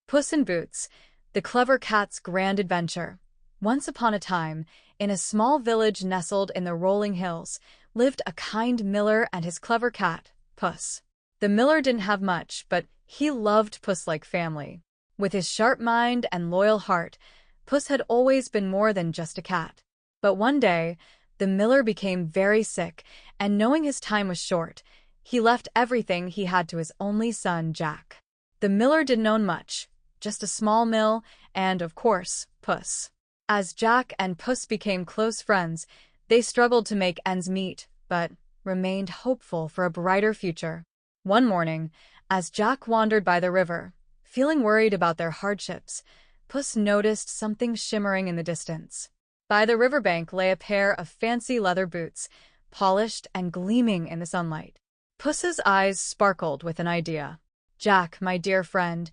Puss in Boots, the clever cat's grand adventure. Once upon a time, in a small village nestled in the rolling hills, lived a kind miller and his clever cat, Puss. The miller didn't have much, but he loved Puss like family. With his sharp mind and loyal heart, Puss had always been more than just a cat. But one day, the miller became very sick, and knowing his time was short, he left everything he had to his only son, Jack. The miller didn't own much, just a small mill and, of course, Puss. As Jack and Puss became close friends, they struggled to make ends meet, but remained hopeful for a brighter future. One morning, as Jack wandered by the river, feeling worried about their hardships, Puss noticed something shimmering in the distance. By the riverbank lay a pair of fancy leather boots, polished and gleaming in the sunlight. Puss's eyes sparkled with an idea. "Jack, my dear friend,"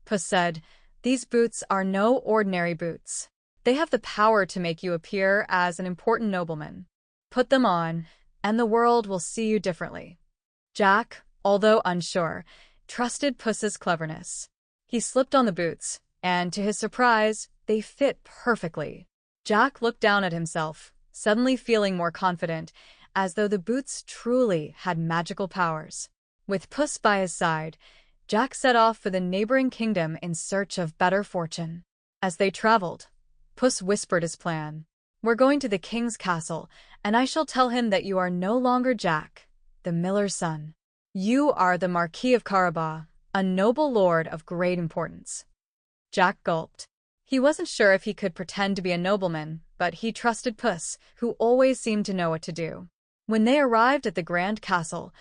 Puss said, "these boots are no ordinary boots. They have the power to make you appear as an important nobleman. Put them on, and the world will see you differently." Jack, although unsure, trusted Puss's cleverness. He slipped on the boots, and to his surprise, they fit perfectly. Jack looked down at himself, suddenly feeling more confident, as though the boots truly had magical powers. With Puss by his side, Jack set off for the neighboring kingdom in search of better fortune. As they traveled, Puss whispered his plan. "We're going to the king's castle, and I shall tell him that you are no longer Jack, the miller's son. You are the Marquis of Carabas, a noble lord of great importance." Jack gulped. He wasn't sure if he could pretend to be a nobleman, but he trusted Puss, who always seemed to know what to do. When they arrived at the grand castle,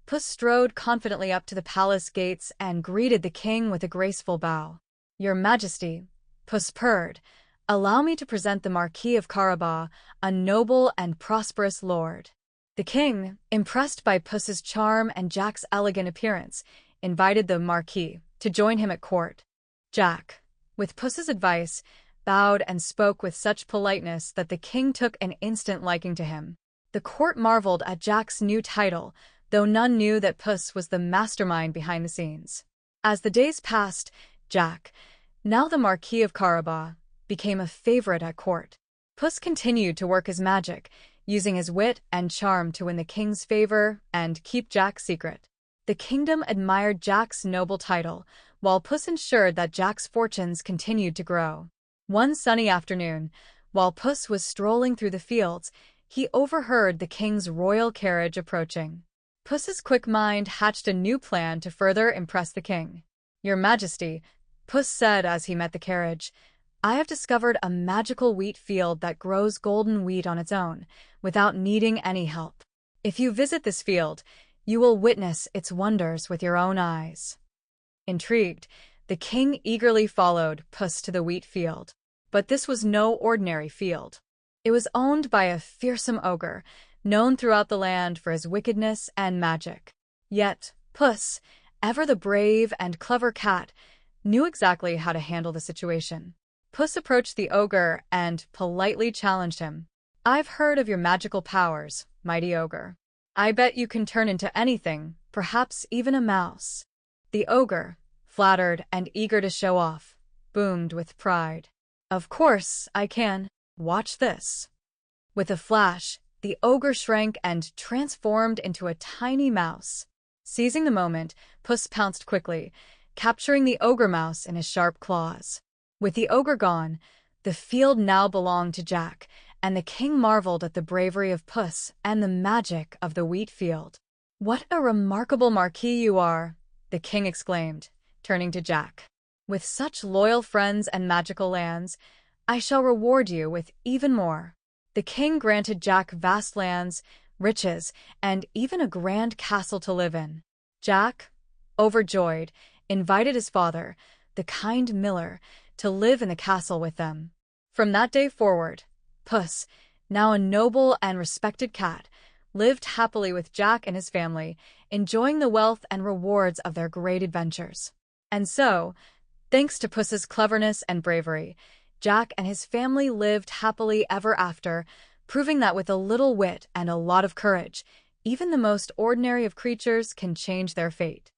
Puss strode confidently up to the palace gates and greeted the king with a graceful bow. "Your Majesty," Puss purred, "allow me to present the Marquis of Carabas, a noble and prosperous lord." The king, impressed by Puss's charm and Jack's elegant appearance, invited the Marquis to join him at court. Jack, with Puss's advice, bowed and spoke with such politeness that the king took an instant liking to him. The court marveled at Jack's new title, though none knew that Puss was the mastermind behind the scenes. As the days passed, Jack, now the Marquis of Carabas, became a favorite at court. Puss continued to work his magic, using his wit and charm to win the king's favor and keep Jack's secret. The kingdom admired Jack's noble title, while Puss ensured that Jack's fortunes continued to grow. One sunny afternoon, while Puss was strolling through the fields, he overheard the king's royal carriage approaching. Puss's quick mind hatched a new plan to further impress the king. "Your Majesty," Puss said as he met the carriage, "I have discovered a magical wheat field that grows golden wheat on its own, without needing any help. If you visit this field, you will witness its wonders with your own eyes." Intrigued, the king eagerly followed Puss to the wheat field. But this was no ordinary field. It was owned by a fearsome ogre, known throughout the land for his wickedness and magic. Yet, Puss, ever the brave and clever cat, knew exactly how to handle the situation. Puss approached the ogre and politely challenged him. "I've heard of your magical powers, mighty ogre. I bet you can turn into anything, perhaps even a mouse." The ogre, flattered and eager to show off, boomed with pride. "Of course I can. Watch this." With a flash, the ogre shrank and transformed into a tiny mouse. Seizing the moment, Puss pounced quickly, capturing the ogre mouse in his sharp claws. With the ogre gone, the field now belonged to Jack, and the king marveled at the bravery of Puss and the magic of the wheat field. "What a remarkable marquis you are," the king exclaimed, turning to Jack. "With such loyal friends and magical lands, I shall reward you with even more." The king granted Jack vast lands, riches, and even a grand castle to live in. Jack, overjoyed, invited his father, the kind miller, to live in the castle with them. From that day forward, Puss, now a noble and respected cat, lived happily with Jack and his family, enjoying the wealth and rewards of their great adventures. And so, thanks to Puss's cleverness and bravery, Jack and his family lived happily ever after, proving that with a little wit and a lot of courage, even the most ordinary of creatures can change their fate.